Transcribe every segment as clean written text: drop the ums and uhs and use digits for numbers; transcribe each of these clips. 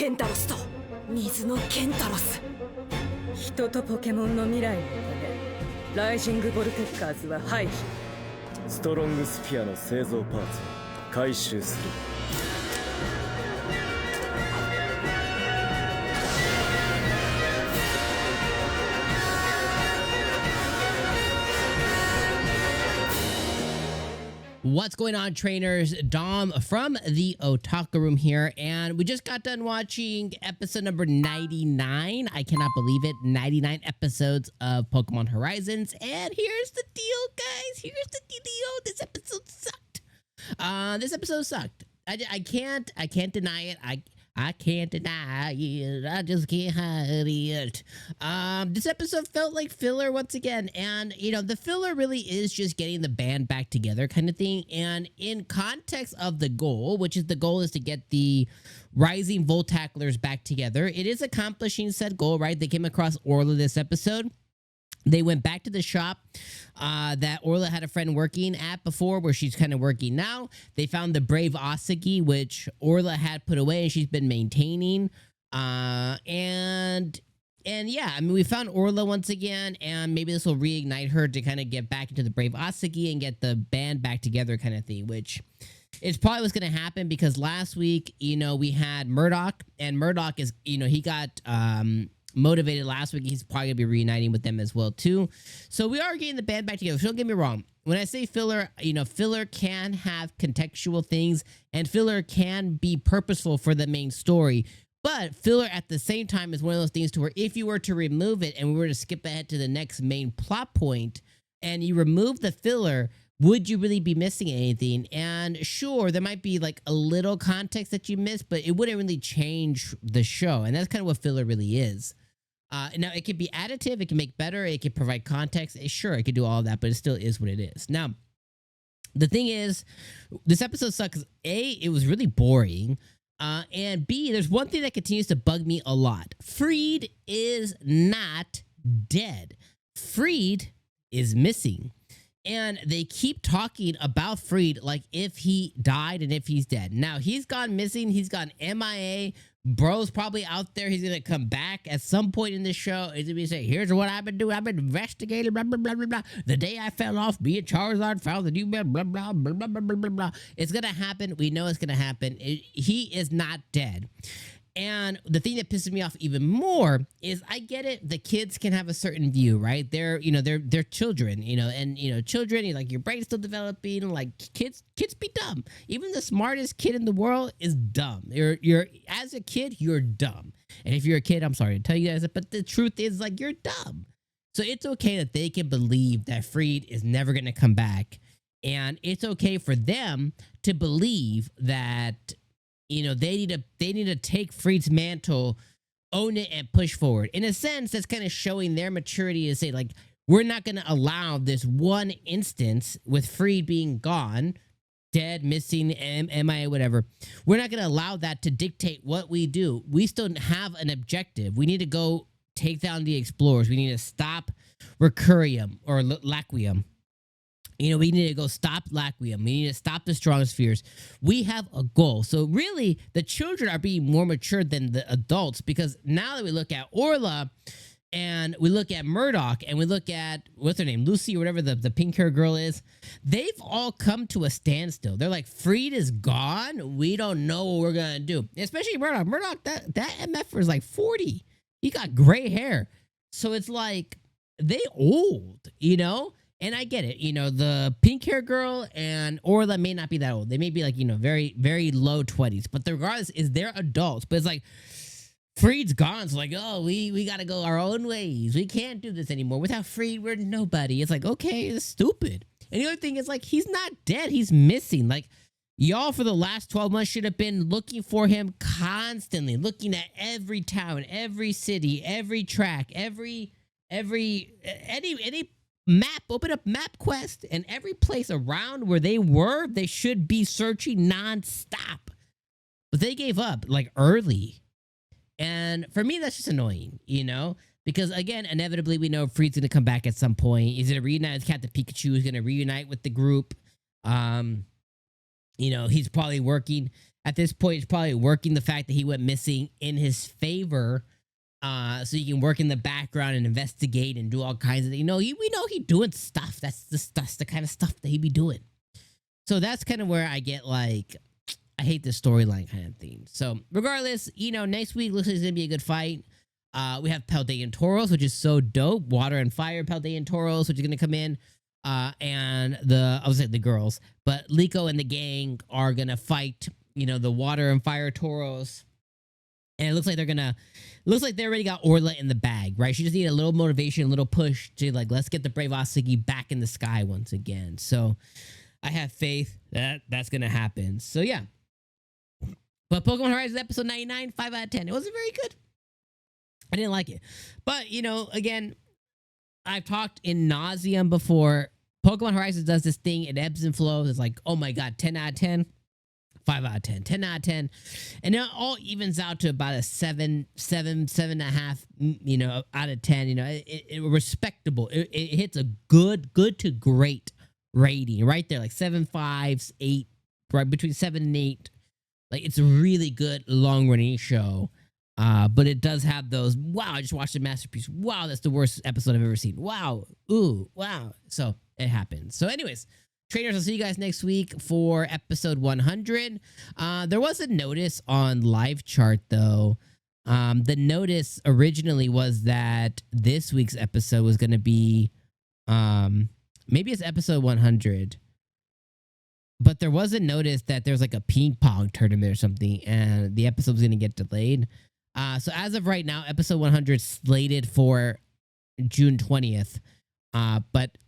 ケンタロスと水のケンタロス。人とポケモンの未来のためライジングボルテッカーズは廃棄。ストロングスピアの製造パーツを回収する。What's going on, trainers? Dom from the Otaku Room here, and we just got done watching episode number 99. I cannot believe it. 99 episodes of Pokemon Horizons, and here's the deal, guys. Here's the deal. This episode sucked. This episode sucked. I can't deny it. I can't deny it. I just can't hide it. This episode felt like filler once again. And, you know, the filler really is just getting the band back together kind of thing. And in context of the goal, which is the goal is to get the Rising Voltacklers back together, it is accomplishing said goal, right? They came across Orla this episode. They went back to the shop that Orla had a friend working at before, where she's kind of working now. They found the Brave Asagi, which Orla had put away and she's been maintaining. And yeah, I mean, we found Orla once again, and maybe this will reignite her to kind of get back into the Brave Asagi and get the band back together kind of thing, which is probably what's going to happen because last week, you know, we had Murdoch, and Murdoch is, you know, he got motivated last week. He's probably gonna be reuniting with them as well too. So we are getting the band back together. So don't get me wrong, when I say filler, you know, filler can have contextual things and filler can be purposeful for the main story, but filler at the same time is one of those things to where if you were to remove it and we were to skip ahead to the next main plot point and you remove the filler, would you really be missing anything? And sure, there might be like a little context that you missed, but it wouldn't really change the show. And that's kind of what filler really is. Now, it could be additive, it can make better, it can provide context. Sure, it could do all of that, but it still is what it is. Now, the thing is, this episode sucks because A, it was really boring, and B, there's one thing that continues to bug me a lot. Freed is not dead. Freed is missing. And they keep talking about Freed like if he died and if he's dead. Now, he's gone missing. He's gone MIA. Bro's probably out there. He's going to come back at some point in the show. He's going to be saying, here's what I've been doing. I've been investigating, blah, blah, blah, blah, blah. The day I fell off, me and Charizard found the new man, blah, blah, blah, blah, blah, blah, blah, blah. It's going to happen. We know it's going to happen. He is not dead. And the thing that pisses me off even more is I get it. The kids can have a certain view, right? They're children, you know, and, you know, children, like your brain's still developing, like kids be dumb. Even the smartest kid in the world is dumb. You're as a kid, you're dumb. And if you're a kid, I'm sorry to tell you guys that, but the truth is like, you're dumb. So it's okay that they can believe that Freed is never going to come back. And it's okay for them to believe that, you know, they need to take Freed's mantle, own it, and push forward. In a sense, that's kind of showing their maturity to say, like, we're not going to allow this one instance with Freed being gone, dead, missing, MIA, whatever. We're not going to allow that to dictate what we do. We still have an objective. We need to go take down the Explorers. We need to stop Recurium or Laquium. You know, we need to go stop Laquium. We need to stop the Strong Spheres. We have a goal. So really, the children are being more mature than the adults because now that we look at Orla and we look at Murdoch and we look at, what's her name, Lucy or whatever the pink hair girl is, they've all come to a standstill. They're like, Freed is gone. We don't know what we're going to do. Especially Murdoch. Murdoch, that MFer is like 40. He got gray hair. So it's like, they old, you know? And I get it, you know, the pink hair girl and Orla may not be that old. They may be like, you know, very, very low 20s. But regardless, is they're adults. But it's like, Freed's gone. So like, oh, we got to go our own ways. We can't do this anymore. Without Freed, we're nobody. It's like, okay, it's stupid. And the other thing is like, he's not dead. He's missing. Like, y'all for the last 12 months should have been looking for him constantly. Looking at every town, every city, every track, any map, open up MapQuest, and every place around where they were, they should be searching nonstop. But they gave up like early. And for me, that's just annoying, you know? Because again, inevitably we know Freed's gonna come back at some point. He's gonna reunite with Captain Pikachu, he's gonna reunite with the group. You know, he's probably working. at this point is probably working the fact that he went missing in his favor. So you can work in the background and investigate and do all kinds of, we know he doing stuff. That's the kind of stuff that he be doing. So that's kind of where I get like, I hate the storyline kind of thing. So regardless, next week looks like it's gonna be a good fight. We have Paldean Tauros, which is so dope. Water and Fire Paldean Tauros, which is gonna come in. And I was saying the girls, but Liko and the gang are gonna fight, the Water and Fire Tauros. And it looks like they already got Orla in the bag, right? She just needed a little motivation, a little push to like, let's get the Brave Asagi back in the sky once again. So I have faith that that's going to happen. So yeah. But Pokemon Horizons episode 99, 5 out of 10. It wasn't very good. I didn't like it. But, again, I've talked in nauseum before. Pokemon Horizons does this thing. It ebbs and flows. It's like, oh my God, 10 out of 10. 5 out of 10, 10 out of 10. And it all evens out to about a 7.5, out of 10. It respectable. It hits a good to great rating right there, like 7.5, 8, right between 7 and 8. Like it's a really good long running show. But it does have those, wow, I just watched a masterpiece. Wow, that's the worst episode I've ever seen. Wow. Ooh, wow. So it happens. So anyways, trainers, I'll see you guys next week for episode 100. There was a notice on Live Chart, though. The notice originally was that this week's episode was going to be, maybe it's episode 100. But there was a notice that there's like a ping pong tournament or something, and the episode was going to get delayed. So as of right now, episode 100 slated for June 20th. But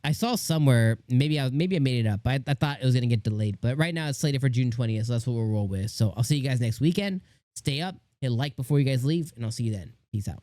I saw somewhere, maybe I made it up. I thought it was going to get delayed. But right now it's slated for June 20th, so that's what we'll roll with. So I'll see you guys next weekend. Stay up, hit like before you guys leave, and I'll see you then. Peace out.